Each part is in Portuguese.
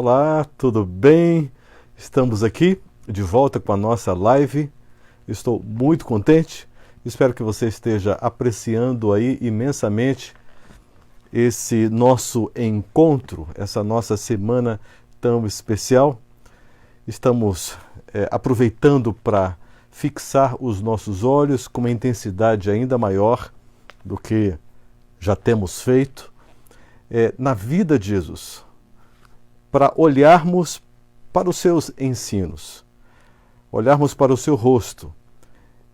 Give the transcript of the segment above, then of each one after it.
Olá, tudo bem? Estamos aqui de volta com a nossa live. Estou muito contente. Espero que você esteja apreciando aí imensamente esse nosso encontro, essa nossa semana tão especial. Estamos aproveitando para fixar os nossos olhos com uma intensidade ainda maior do que já temos feito na vida de Jesus, para olharmos para os seus ensinos, olharmos para o seu rosto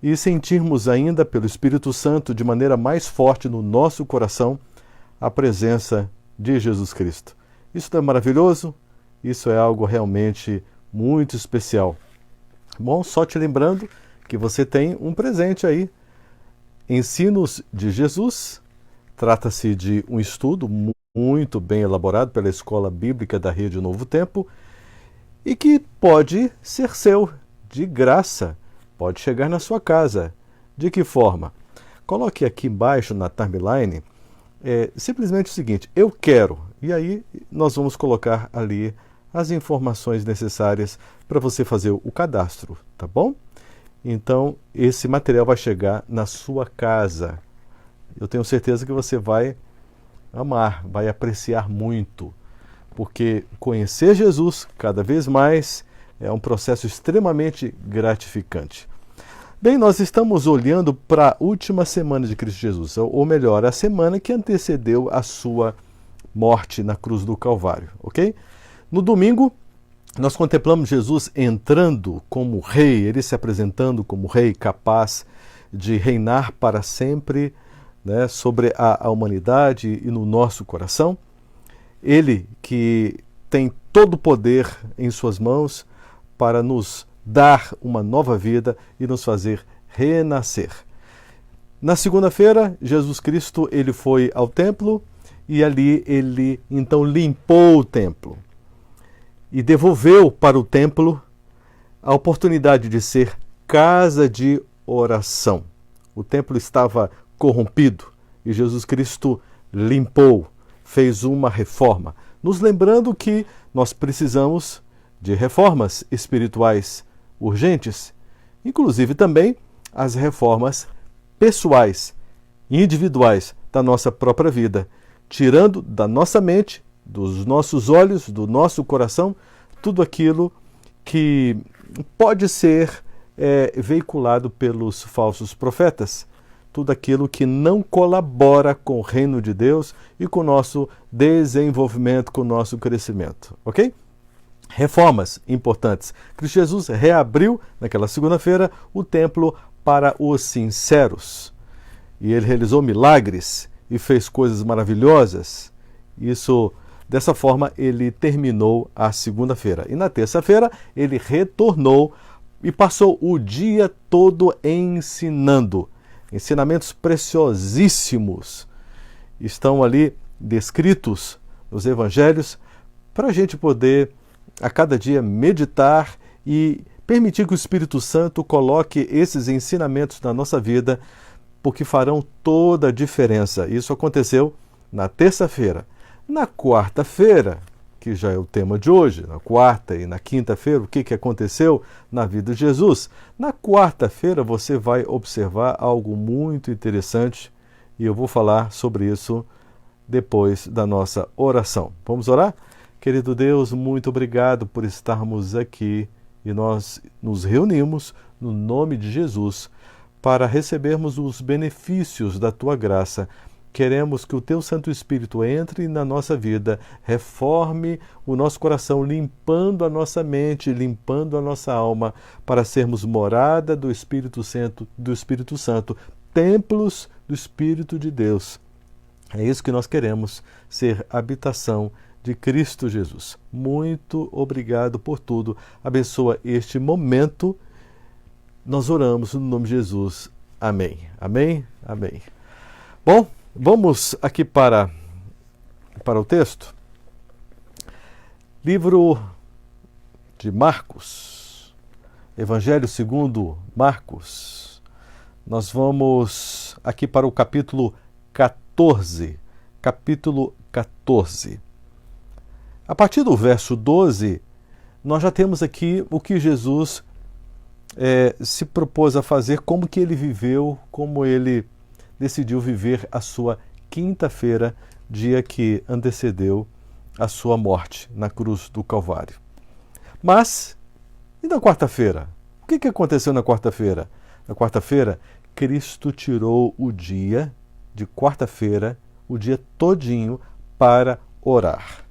e sentirmos ainda pelo Espírito Santo de maneira mais forte no nosso coração a presença de Jesus Cristo. Isso é maravilhoso, isso é algo realmente muito especial. Bom, só te lembrando que você tem um presente aí. Ensinos de Jesus. Trata-se de um estudo muito bem elaborado pela Escola Bíblica da Rede Novo Tempo e que pode ser seu, de graça, pode chegar na sua casa. De que forma? Coloque aqui embaixo na timeline simplesmente o seguinte: eu quero, e aí nós vamos colocar ali as informações necessárias para você fazer o cadastro, tá bom? Então, esse material vai chegar na sua casa. Eu tenho certeza que você vai amar, vai apreciar muito, porque conhecer Jesus cada vez mais é um processo extremamente gratificante. Bem, nós estamos olhando para a última semana de Cristo Jesus, ou melhor, a semana que antecedeu a sua morte na cruz do Calvário, ok? No domingo, nós contemplamos Jesus entrando como rei, ele se apresentando como rei capaz de reinar para sempre, né, sobre a humanidade e no nosso coração. Ele que tem todo o poder em suas mãos para nos dar uma nova vida e nos fazer renascer. Na segunda-feira, Jesus Cristo ele foi ao templo e ali ele então limpou o templo e devolveu para o templo a oportunidade de ser casa de oração. O templo estava corrompido e Jesus Cristo limpou, fez uma reforma, nos lembrando que nós precisamos de reformas espirituais urgentes, inclusive também as reformas pessoais, individuais da nossa própria vida, tirando da nossa mente, dos nossos olhos, do nosso coração, tudo aquilo que pode ser veiculado pelos falsos profetas, tudo aquilo que não colabora com o reino de Deus e com o nosso desenvolvimento, com o nosso crescimento, ok? Reformas importantes. Cristo Jesus reabriu, naquela segunda-feira, o templo para os sinceros. E ele realizou milagres e fez coisas maravilhosas. Dessa forma, ele terminou a segunda-feira. E na terça-feira, ele retornou e passou o dia todo ensinando. Ensinamentos preciosíssimos estão ali descritos nos evangelhos para a gente poder a cada dia meditar e permitir que o Espírito Santo coloque esses ensinamentos na nossa vida, porque farão toda a diferença. Isso aconteceu na terça-feira. Na quarta-feira, que já é o tema de hoje, na quarta e na quinta-feira, o que aconteceu na vida de Jesus? Na quarta-feira você vai observar algo muito interessante e eu vou falar sobre isso depois da nossa oração. Vamos orar? Querido Deus, muito obrigado por estarmos aqui e nós nos reunimos no nome de Jesus para recebermos os benefícios da Tua graça. Queremos que o Teu Santo Espírito entre na nossa vida, reforme o nosso coração, limpando a nossa mente, limpando a nossa alma, para sermos morada do Espírito Santo, templos do Espírito de Deus. É isso que nós queremos, ser habitação de Cristo Jesus. Muito obrigado por tudo. Abençoa este momento. Nós oramos no nome de Jesus. Amém. Amém. Amém. Bom, vamos aqui para o texto. Livro de Marcos, Evangelho segundo Marcos. Nós vamos aqui para o capítulo 14. Capítulo 14. A partir do verso 12, nós já temos aqui o que Jesus se propôs a fazer, como que ele viveu, como ele decidiu viver a sua quinta-feira, dia que antecedeu a sua morte na cruz do Calvário. Mas, e na quarta-feira? O que aconteceu na quarta-feira? Na quarta-feira, Cristo tirou o dia de quarta-feira, o dia todinho, para orar,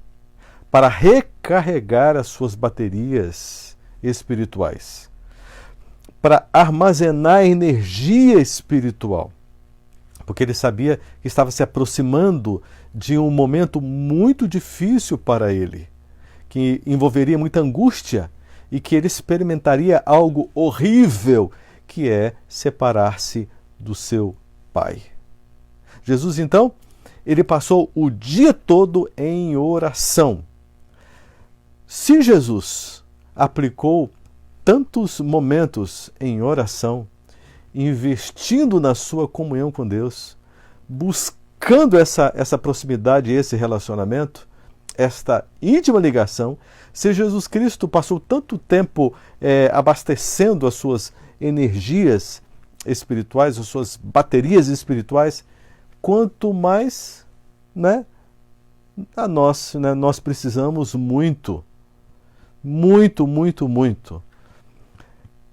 para recarregar as suas baterias espirituais, para armazenar energia espiritual, porque ele sabia que estava se aproximando de um momento muito difícil para ele, que envolveria muita angústia e que ele experimentaria algo horrível, que é separar-se do seu Pai. Jesus, então, ele passou o dia todo em oração. Se Jesus aplicou tantos momentos em oração, investindo na sua comunhão com Deus, buscando essa proximidade, esse relacionamento, esta íntima ligação, se Jesus Cristo passou tanto tempo abastecendo as suas energias espirituais, as suas baterias espirituais, quanto mais, nós precisamos muito.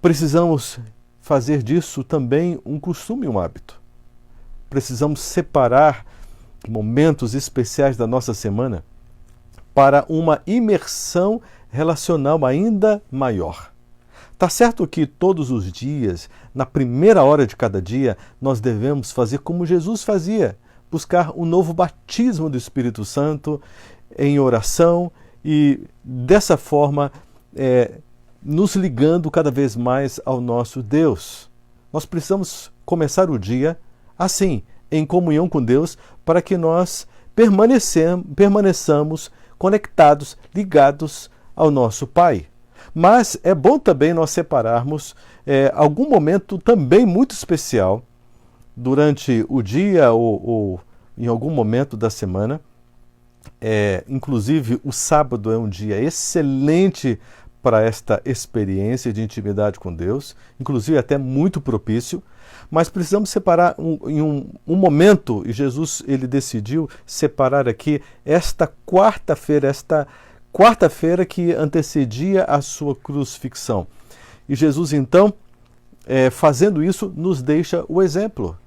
Precisamos fazer disso também um costume, um hábito. Precisamos separar momentos especiais da nossa semana para uma imersão relacional ainda maior. Tá certo que todos os dias, na primeira hora de cada dia, nós devemos fazer como Jesus fazia, buscar um novo batismo do Espírito Santo em oração e, dessa forma, nos ligando cada vez mais ao nosso Deus. Nós precisamos começar o dia assim, em comunhão com Deus, para que nós permaneçamos conectados, ligados ao nosso Pai. Mas é bom também nós separarmos algum momento também muito especial durante o dia ou em algum momento da semana. Inclusive, o sábado é um dia excelente para esta experiência de intimidade com Deus, inclusive até muito propício, mas precisamos separar em um momento, e Jesus ele decidiu separar aqui esta quarta-feira que antecedia a sua crucifixão. E Jesus então, fazendo isso, nos deixa o exemplo.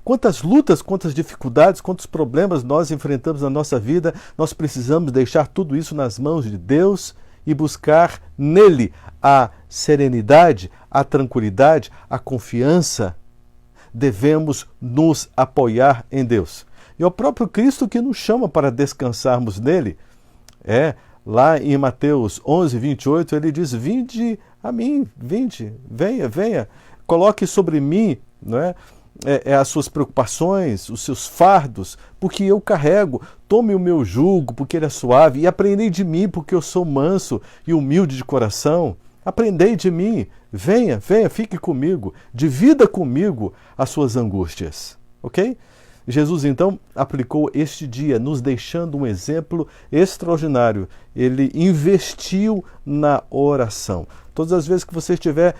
Quantas lutas, quantas dificuldades, quantos problemas nós enfrentamos na nossa vida, nós precisamos deixar tudo isso nas mãos de Deus e buscar nele a serenidade, a tranquilidade, a confiança. Devemos nos apoiar em Deus. E é o próprio Cristo que nos chama para descansarmos nele. Lá em Mateus 11, 28, ele diz: vinde a mim, venha, coloque sobre mim, as suas preocupações, os seus fardos, porque eu carrego. Tome o meu jugo, porque ele é suave, e aprendei de mim, porque eu sou manso e humilde de coração. Aprendei de mim, venha, fique comigo, divida comigo as suas angústias, ok? Jesus então aplicou este dia, nos deixando um exemplo extraordinário. Ele investiu na oração. Todas as vezes que você estiver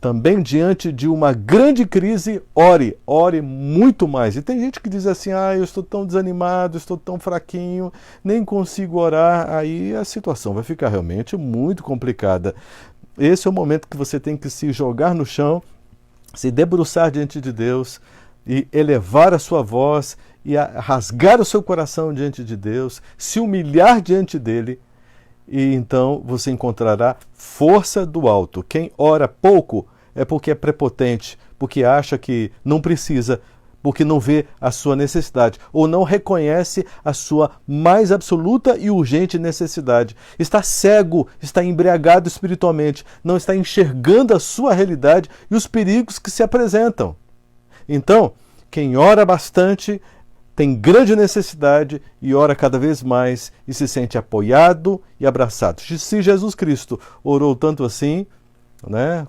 também diante de uma grande crise, ore muito mais. E tem gente que diz assim: eu estou tão desanimado, estou tão fraquinho, nem consigo orar. Aí a situação vai ficar realmente muito complicada. Esse é o momento que você tem que se jogar no chão, se debruçar diante de Deus e elevar a sua voz e rasgar o seu coração diante de Deus, se humilhar diante dele, e então você encontrará força do alto. Quem ora pouco é porque é prepotente, porque acha que não precisa, porque não vê a sua necessidade, ou não reconhece a sua mais absoluta e urgente necessidade. Está cego, está embriagado espiritualmente, não está enxergando a sua realidade e os perigos que se apresentam. Então, quem ora bastante tem grande necessidade e ora cada vez mais e se sente apoiado e abraçado. Se Jesus Cristo orou tanto assim,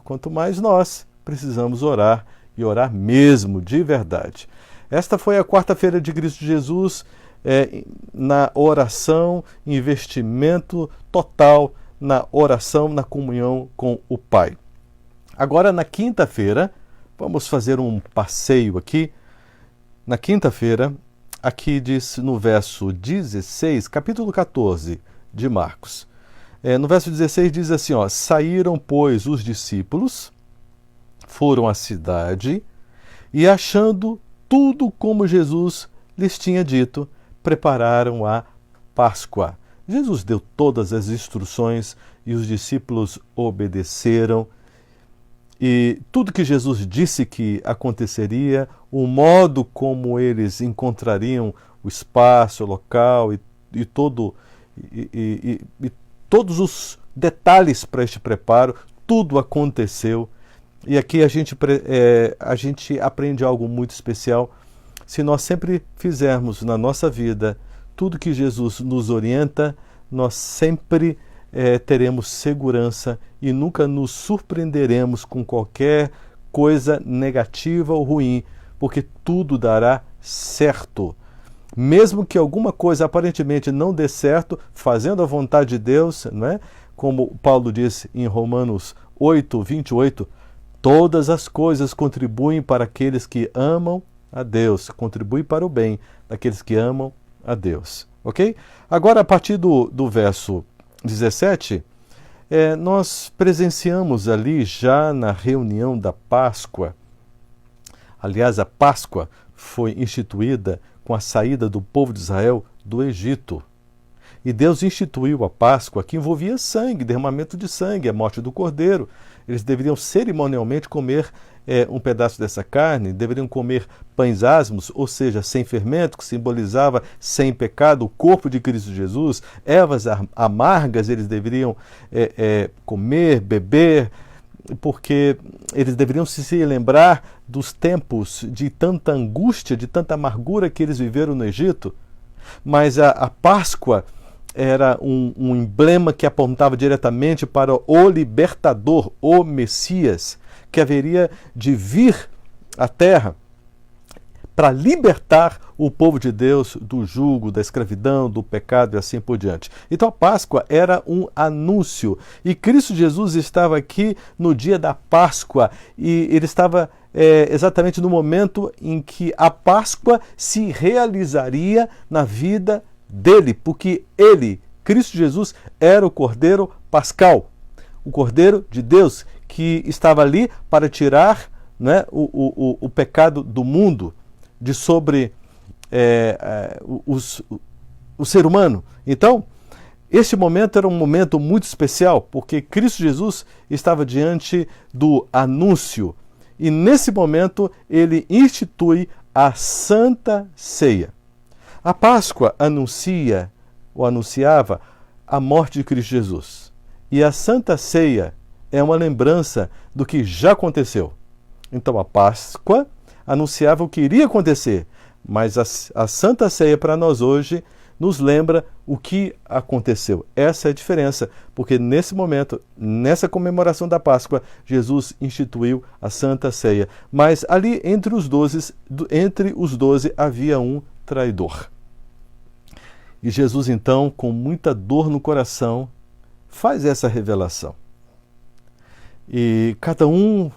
quanto mais nós precisamos orar e orar mesmo, de verdade. Esta foi a quarta-feira de Cristo Jesus, na oração, investimento total na oração, na comunhão com o Pai. Agora, na quinta-feira, vamos fazer um passeio aqui. Na quinta-feira, aqui diz no verso 16, capítulo 14 de Marcos. No verso 16 diz assim, saíram, pois, os discípulos, foram à cidade e, achando tudo como Jesus lhes tinha dito, prepararam a Páscoa. Jesus deu todas as instruções e os discípulos obedeceram. E tudo que Jesus disse que aconteceria, o modo como eles encontrariam o espaço, o local e todos os detalhes para este preparo, tudo aconteceu. E aqui a gente aprende algo muito especial. Se nós sempre fizermos na nossa vida tudo que Jesus nos orienta, nós sempre teremos segurança e nunca nos surpreenderemos com qualquer coisa negativa ou ruim, porque tudo dará certo. Mesmo que alguma coisa aparentemente não dê certo, fazendo a vontade de Deus, não é? Como Paulo diz em Romanos 8, 28, todas as coisas contribuem para aqueles que amam a Deus, contribuem para o bem daqueles que amam a Deus. Ok? Agora, a partir do verso 17, nós presenciamos ali já na reunião da Páscoa. Aliás, a Páscoa foi instituída com a saída do povo de Israel do Egito. E Deus instituiu a Páscoa que envolvia sangue, derramamento de sangue, a morte do cordeiro. Eles deveriam cerimonialmente comer um pedaço dessa carne, deveriam comer pães asmos, ou seja, sem fermento, que simbolizava sem pecado o corpo de Cristo Jesus. Ervas amargas eles deveriam comer, beber, porque eles deveriam se lembrar dos tempos de tanta angústia, de tanta amargura que eles viveram no Egito. Mas a Páscoa era um emblema que apontava diretamente para o libertador, o Messias, que haveria de vir à terra para libertar o povo de Deus do jugo, da escravidão, do pecado e assim por diante. Então a Páscoa era um anúncio e Cristo Jesus estava aqui no dia da Páscoa e ele estava exatamente no momento em que a Páscoa se realizaria na vida dele, porque ele, Cristo Jesus, era o Cordeiro Pascal, o Cordeiro de Deus que estava ali para tirar, né, o pecado do mundo, de sobre o ser humano. Então, este momento era um momento muito especial, porque Cristo Jesus estava diante do anúncio, e nesse momento ele institui a Santa Ceia. A Páscoa anunciava a morte de Cristo Jesus. E a Santa Ceia é uma lembrança do que já aconteceu. Então a Páscoa anunciava o que iria acontecer, mas a Santa Ceia para nós hoje nos lembra o que aconteceu. Essa é a diferença, porque nesse momento, nessa comemoração da Páscoa, Jesus instituiu a Santa Ceia. Mas ali entre os 12 havia um traidor. E Jesus, então, com muita dor no coração, faz essa revelação. E cada um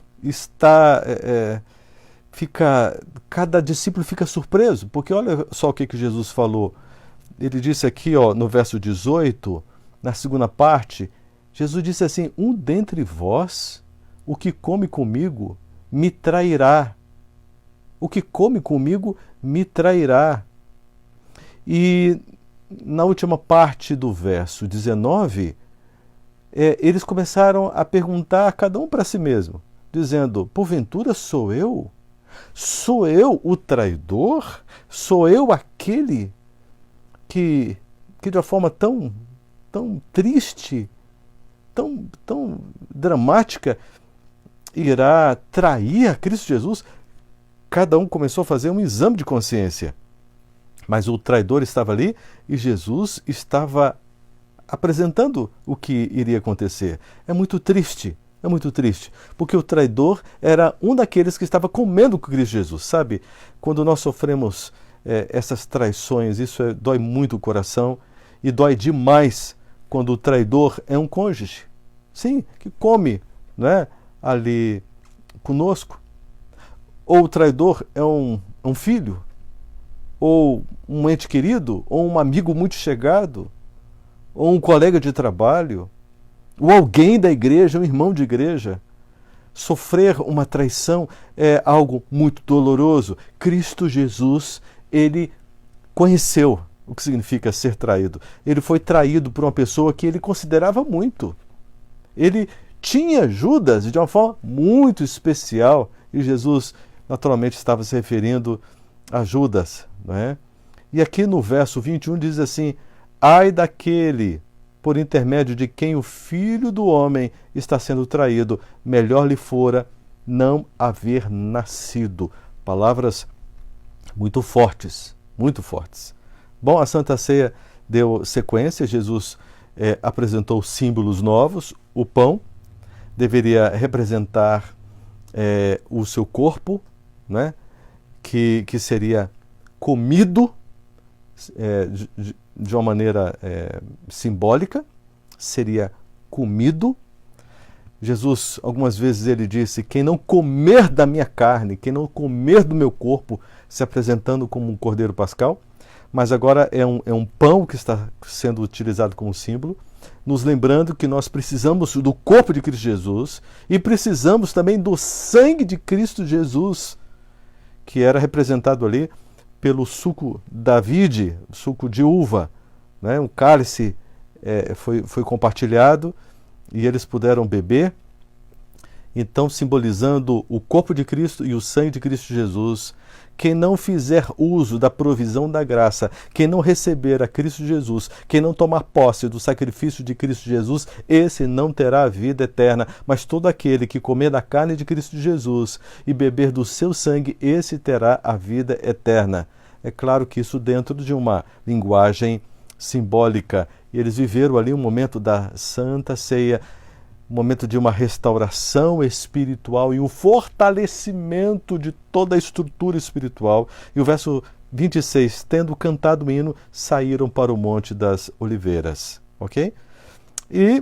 cada discípulo fica surpreso, porque olha só o que Jesus falou. Ele disse aqui, no verso 18, na segunda parte, Jesus disse assim: um dentre vós, o que come comigo, me trairá. O que come comigo, me trairá. E na última parte do verso 19, eles começaram a perguntar, cada um para si mesmo, dizendo: porventura sou eu? Sou eu o traidor? Sou eu aquele que de uma forma tão triste, tão dramática, irá trair a Cristo Jesus? Cada um começou a fazer um exame de consciência. Mas o traidor estava ali e Jesus estava apresentando o que iria acontecer. É muito triste, porque o traidor era um daqueles que estava comendo com Cristo Jesus. Sabe, quando nós sofremos essas traições, dói muito o coração e dói demais quando o traidor é um cônjuge. Sim, que come, né, ali conosco. Ou o traidor é um filho, ou um ente querido, ou um amigo muito chegado, ou um colega de trabalho, ou alguém da igreja, um irmão de igreja. Sofrer uma traição é algo muito doloroso. Cristo Jesus, ele conheceu o que significa ser traído. Ele foi traído por uma pessoa que ele considerava muito. Ele tinha Judas de uma forma muito especial, e Jesus naturalmente estava se referindo a Judas, não é? E aqui no verso 21 diz assim: ai daquele por intermédio de quem o Filho do Homem está sendo traído, melhor lhe fora não haver nascido. Palavras muito fortes, muito fortes. Bom, a Santa Ceia deu sequência, Jesus apresentou símbolos novos. O pão deveria representar o seu corpo, né, que seria comido de uma maneira simbólica, seria comido. Jesus, algumas vezes ele disse: quem não comer da minha carne, quem não comer do meu corpo, se apresentando como um cordeiro pascal. Mas agora é um pão que está sendo utilizado como símbolo, nos lembrando que nós precisamos do corpo de Cristo Jesus e precisamos também do sangue de Cristo Jesus, que era representado ali pelo suco da vide, suco de uva, né? Um cálice foi compartilhado e eles puderam beber, então simbolizando o corpo de Cristo e o sangue de Cristo Jesus. Quem não fizer uso da provisão da graça, quem não receber a Cristo Jesus, quem não tomar posse do sacrifício de Cristo Jesus, esse não terá a vida eterna. Mas todo aquele que comer da carne de Cristo Jesus e beber do seu sangue, esse terá a vida eterna. É claro que isso dentro de uma linguagem simbólica. E eles viveram ali um momento da Santa Ceia, um momento de uma restauração espiritual e um fortalecimento de toda a estrutura espiritual. E o verso 26, tendo cantado o hino, saíram para o Monte das Oliveiras. Ok? E,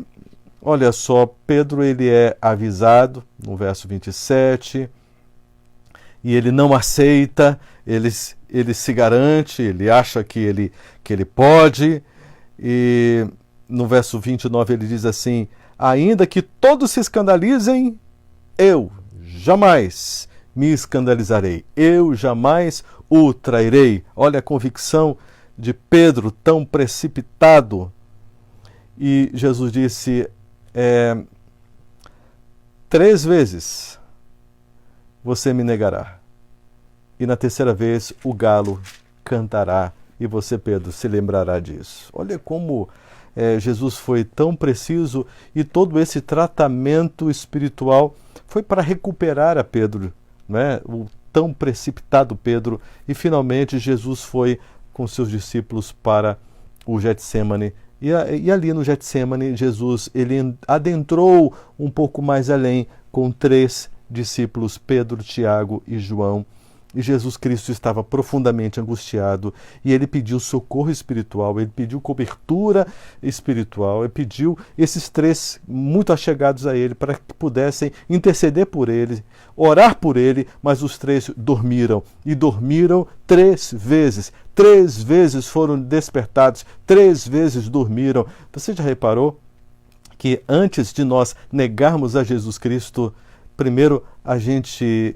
olha só, Pedro ele é avisado no verso 27, e ele não aceita, ele se garante, ele acha que ele pode, e no verso 29 ele diz assim: ainda que todos se escandalizem, eu jamais me escandalizarei. Eu jamais o trairei. Olha a convicção de Pedro, tão precipitado. E Jesus disse: 3 vezes você me negará. E na terceira vez o galo cantará. E você, Pedro, se lembrará disso. Olha como Jesus foi tão preciso, e todo esse tratamento espiritual foi para recuperar a Pedro, né? O tão precipitado Pedro, e finalmente Jesus foi com seus discípulos para o Getsêmani, e ali no Getsêmani Jesus ele adentrou um pouco mais além com 3 discípulos, Pedro, Tiago e João. E Jesus Cristo estava profundamente angustiado, e ele pediu socorro espiritual, ele pediu cobertura espiritual, ele pediu esses 3 muito achegados a ele para que pudessem interceder por ele, orar por ele, mas os 3 dormiram, e dormiram 3 vezes. 3 vezes foram despertados, 3 vezes dormiram. Você já reparou que antes de nós negarmos a Jesus Cristo, primeiro a gente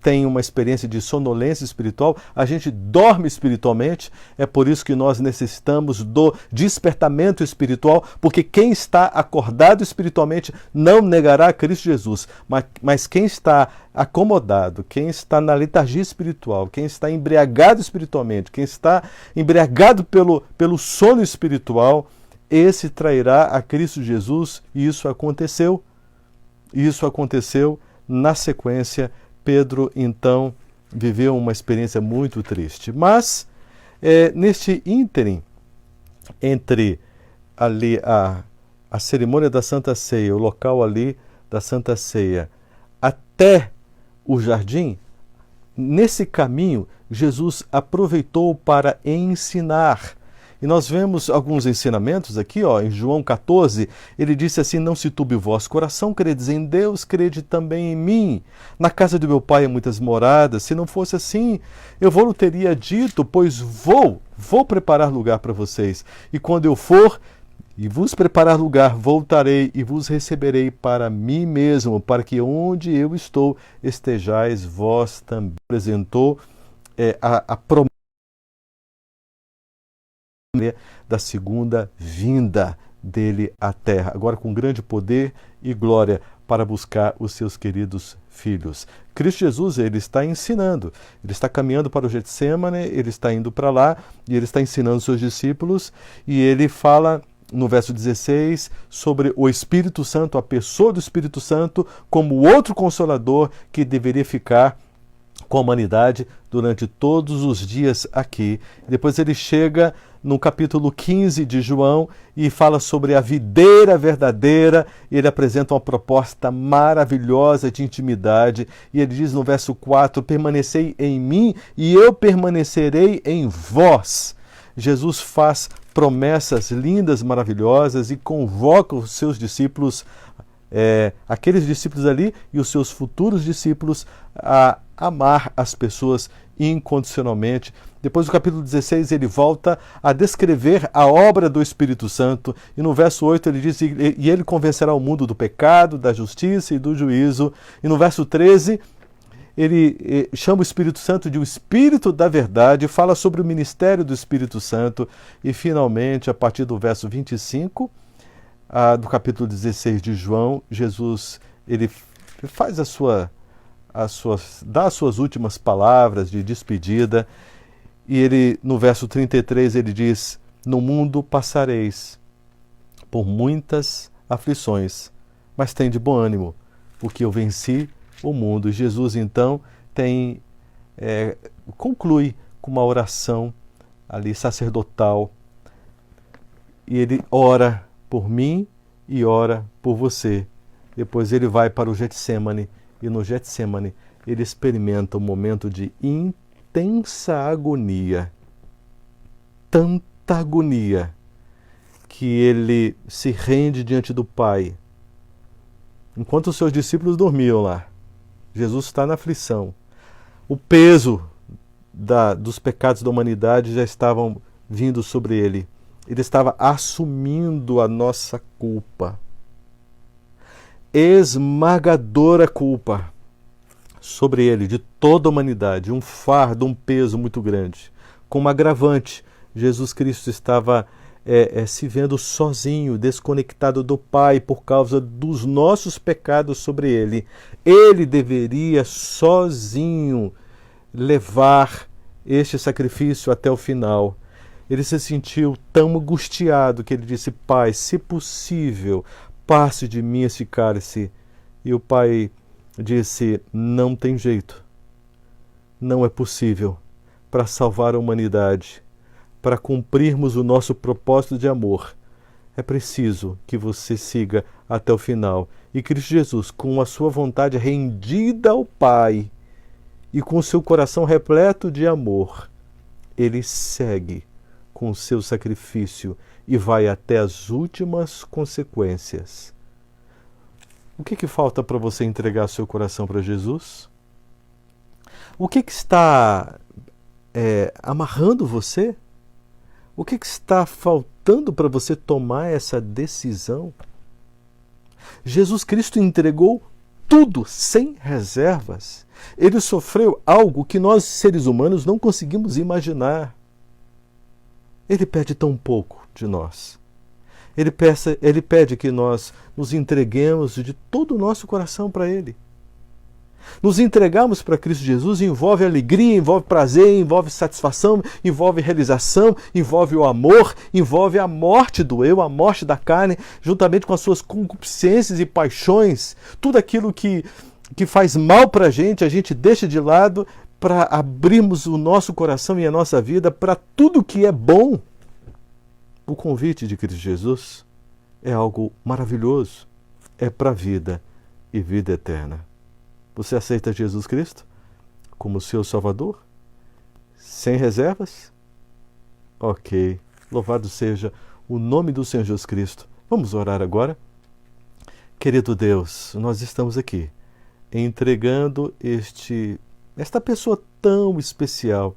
tem uma experiência de sonolência espiritual, a gente dorme espiritualmente. É por isso que nós necessitamos do despertamento espiritual, porque quem está acordado espiritualmente não negará a Cristo Jesus, mas quem está acomodado, quem está na letargia espiritual, quem está embriagado espiritualmente, quem está embriagado pelo sono espiritual, esse trairá a Cristo Jesus. E isso aconteceu. Isso aconteceu na sequência. Pedro, então, viveu uma experiência muito triste. Mas, neste ínterim, entre ali a cerimônia da Santa Ceia, o local ali da Santa Ceia, até o jardim, nesse caminho, Jesus aproveitou para ensinar. E nós vemos alguns ensinamentos aqui, em João 14, ele disse assim: não se turbe o vosso coração, credes em Deus, crede também em mim. Na casa do meu pai há muitas moradas, se não fosse assim, eu vou-lhe teria dito, pois vou preparar lugar para vocês. E quando eu for e vos preparar lugar, voltarei e vos receberei para mim mesmo, para que onde eu estou estejais vós também. Apresentou a promessa da segunda vinda dele à terra, agora com grande poder e glória para buscar os seus queridos filhos. Cristo Jesus, ele está ensinando, ele está caminhando para o Getsêmani, ele está indo para lá e ele está ensinando os seus discípulos, e ele fala no verso 16 sobre o Espírito Santo, a pessoa do Espírito Santo, como o outro consolador que deveria ficar com a humanidade durante todos os dias aqui. Depois ele chega no capítulo 15 de João e fala sobre a videira verdadeira. Ele apresenta uma proposta maravilhosa de intimidade. E ele diz no verso 4, permanecei em mim e eu permanecerei em vós. Jesus faz promessas lindas, maravilhosas e convoca os seus discípulos, aqueles discípulos ali e os seus futuros discípulos, a amar as pessoas incondicionalmente. Depois do capítulo 16 ele volta a descrever a obra do Espírito Santo, e no verso 8 ele diz: e ele convencerá o mundo do pecado, da justiça e do juízo. E no verso 13 ele chama o Espírito Santo de o Espírito da verdade, fala sobre o ministério do Espírito Santo. E finalmente, a partir do verso 25 do capítulo 16 de João, Jesus ele faz dá as suas últimas palavras de despedida, e ele, no verso 33, ele diz: no mundo passareis por muitas aflições, mas tende bom ânimo, porque eu venci o mundo. E Jesus, então, conclui com uma oração ali sacerdotal, e ele ora por mim e ora por você. Depois ele vai para o Getsêmani, e no Getsêmani ele experimenta um momento de intensa agonia, tanta agonia, que ele se rende diante do Pai. Enquanto os seus discípulos dormiam lá, Jesus está na aflição. O peso dos pecados da humanidade já estavam vindo sobre ele. Ele estava assumindo a nossa culpa. Esmagadora culpa sobre ele, de toda a humanidade. Um fardo, um peso muito grande. Com um agravante, Jesus Cristo estava se vendo sozinho, desconectado do Pai por causa dos nossos pecados sobre ele. Ele deveria sozinho levar este sacrifício até o final. Ele se sentiu tão angustiado que ele disse: Pai, se possível, passe de mim esse cálice. E o Pai disse: não tem jeito, não é possível. Para salvar a humanidade, para cumprirmos o nosso propósito de amor, é preciso que você siga até o final. E Cristo Jesus, com a sua vontade rendida ao Pai e com o seu coração repleto de amor, ele segue com o seu sacrifício e vai até as últimas consequências. O que falta para você entregar seu coração para Jesus? O que está amarrando você? O que está faltando para você tomar essa decisão? Jesus Cristo entregou tudo sem reservas. Ele sofreu algo que nós, seres humanos, não conseguimos imaginar. Ele pede tão pouco de nós. Ele pede que nós nos entreguemos de todo o nosso coração para Ele. Nos entregarmos para Cristo Jesus envolve alegria, envolve prazer, envolve satisfação, envolve realização, envolve o amor, envolve a morte do eu, a morte da carne, juntamente com as suas concupiscências e paixões. Tudo aquilo que faz mal para a gente deixa de lado para abrirmos o nosso coração e a nossa vida para tudo que é bom. O convite de Cristo Jesus é algo maravilhoso, é para a vida e vida eterna. Você aceita Jesus Cristo como seu Salvador? Sem reservas? Ok. Louvado seja o nome do Senhor Jesus Cristo. Vamos orar agora? Querido Deus, nós estamos aqui entregando esta pessoa tão especial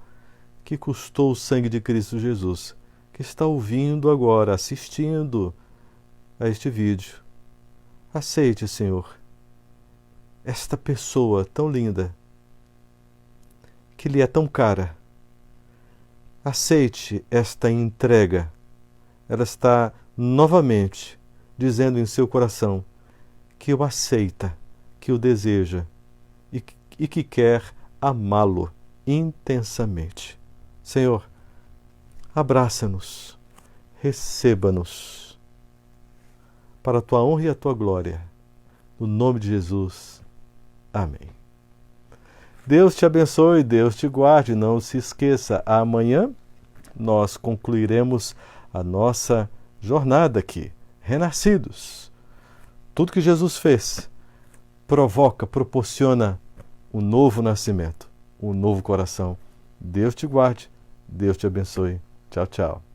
que custou o sangue de Cristo Jesus, que está ouvindo agora, assistindo a este vídeo. Aceite, Senhor, esta pessoa tão linda, que lhe é tão cara. Aceite esta entrega. Ela está novamente dizendo em seu coração que o aceita, que o deseja e que quer amá-lo intensamente. Senhor, abraça-nos, receba-nos para a tua honra e a tua glória. No nome de Jesus. Amém. Deus te abençoe, Deus te guarde. Não se esqueça, amanhã nós concluiremos a nossa jornada aqui, renascidos. Tudo que Jesus fez proporciona um novo nascimento, um novo coração. Deus te guarde, Deus te abençoe. Tchau, tchau.